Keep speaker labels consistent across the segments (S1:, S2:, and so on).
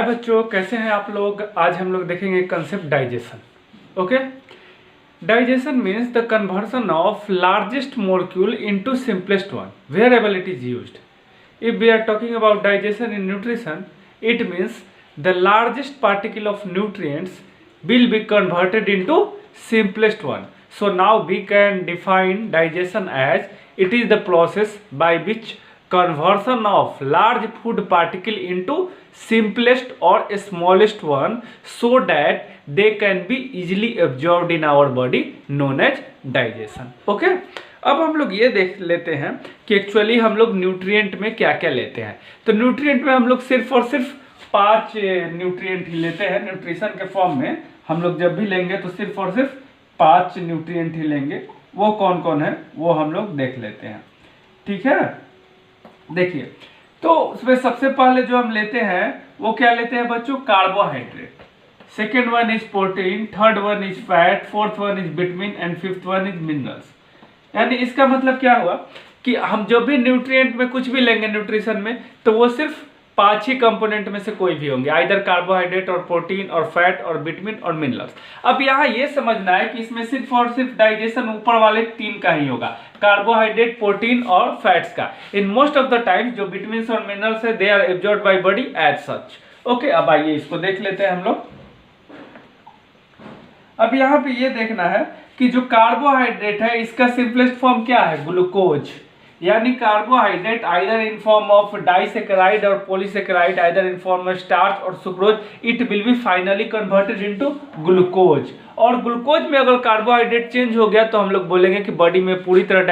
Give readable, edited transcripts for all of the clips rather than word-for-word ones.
S1: बच्चों, कैसे हैं आप लोग। आज हम लोग देखेंगे concept digestion. Okay, digestion means the conversion of largest molecule into simplest one wherever it is used. If we are talking about digestion in nutrition, it means the largest particle of nutrients will be converted into simplest one. So now we can define digestion as it is the process by which conversion of large food particle into simplest or smallest one so that they can be easily absorbed in our body known as digestion. Okay, अब हम लोग ये देख लेते हैं कि actually हम लोग न्यूट्रिएंट में क्या क्या लेते हैं। तो न्यूट्रिएंट में हम लोग सिर्फ और सिर्फ 5 न्यूट्रिएंट ही लेते हैं। न्यूट्रिशन के फॉर्म में हम लोग जब भी लेंगे तो सिर्फ और सिर्फ 5 न्यूट्रिएंट ही लेंगे। वो कौन कौन है वो हम लोग देख लेते हैं। ठीक है, देखिए, तो उसमें सबसे पहले जो हम लेते हैं वो क्या लेते हैं बच्चों, carbohydrate. Second one is protein, third one is fat, fourth one is vitamin and fifth one is minerals. यानी इसका मतलब क्या हुआ कि हम जो भी न्यूट्रिएंट में कुछ भी लेंगे न्यूट्रिशन में, तो वो सिर्फ 5 ही कंपोनेंट में से कोई भी होंगे, आइदर कार्बोहाइड्रेट और प्रोटीन और फैट और विटामिन और मिनरल्स। अब यहाँ ये समझना है कि इसमें सिर्फ और सिर्फ डाइजेशन ऊपर वाले 3 का ही होगा, कार्बोहाइड्रेट, प्रोटीन और फैट्स का। In most of the time जो विटामिन और मिनरल्स है they are absorbed by body as such. Okay, अब आइए इसको देख लेते हैं हम लोग। अब यहाँ पे ये देखना है कि जो कार्बोहाइड्रेट है इसका सिंपलेस्ट फॉर्म क्या है, ग्लूकोज। यानी carbohydrate either in form of disaccharide और polysaccharide, either in form of starch और sucrose, it will be finally converted into glucose. और ग्लूकोज में अगर कार्बोहाइड्रेट चेंज हो गया तो हम लोग बोलेंगे कि बॉडी में पूरी तरह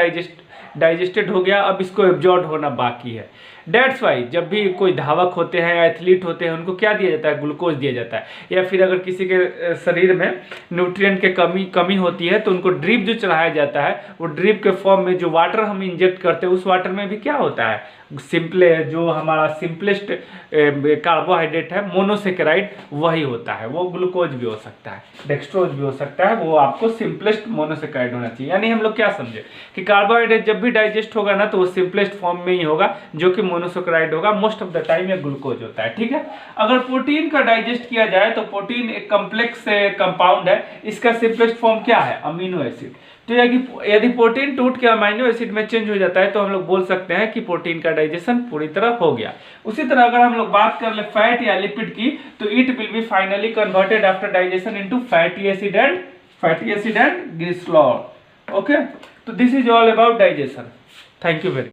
S1: डाइजेस्टेड हो गया, अब इसको एब्जॉर्ब होना बाकी है। डेट्स वाई जब भी कोई धावक होते हैं, एथलीट होते हैं, उनको क्या दिया जाता है, ग्लूकोज दिया जाता है। या फिर अगर किसी के शरीर में न्यूट्रिएंट के कमी होती है तो उनको ड्रिप जो चढ़ाया जाता है, वो ड्रिप के फॉर्म में जो वाटर हम इंजेक्ट करते हैं उस वाटर में भी क्या होता है, जो हमारा सिंपलेस्ट कार्बोहाइड्रेट है मोनोसेकेराइड वही होता है। वो ग्लूकोज भी हो सकता है, डेक्सट्रोज भी हो सकता है, वो आपको सिंपलेस्ट मोनोसेकेराइड होना चाहिए। यानी हम लोग क्या समझे कि कार्बोहाइड्रेट जब भी डाइजेस्ट होगा ना तो वो सिंपलेस्ट फॉर्म में ही होगा, जो कि मोनोसेकेराइड होगा। मोस्ट ऑफ द टाइम ये ग्लूकोज होता है। ठीक है, अगर प्रोटीन का डाइजेस्ट किया जाए तो प्रोटीन एक कम्प्लेक्स कंपाउंड है, इसका सिंपलेस्ट फॉर्म क्या है, अमीनो एसिड। तो यदि प्रोटीन टूट के अमीनो एसिड में चेंज हो जाता है तो हम लोग बोल सकते हैं कि प्रोटीन का डाइजेशन पूरी तरह हो गया। उसी तरह अगर हम लोग बात कर ले फैट या लिपिड की, तो it will be finally converted after digestion into fatty acid and glycerol. Okay, तो this is all about digestion. Thank you very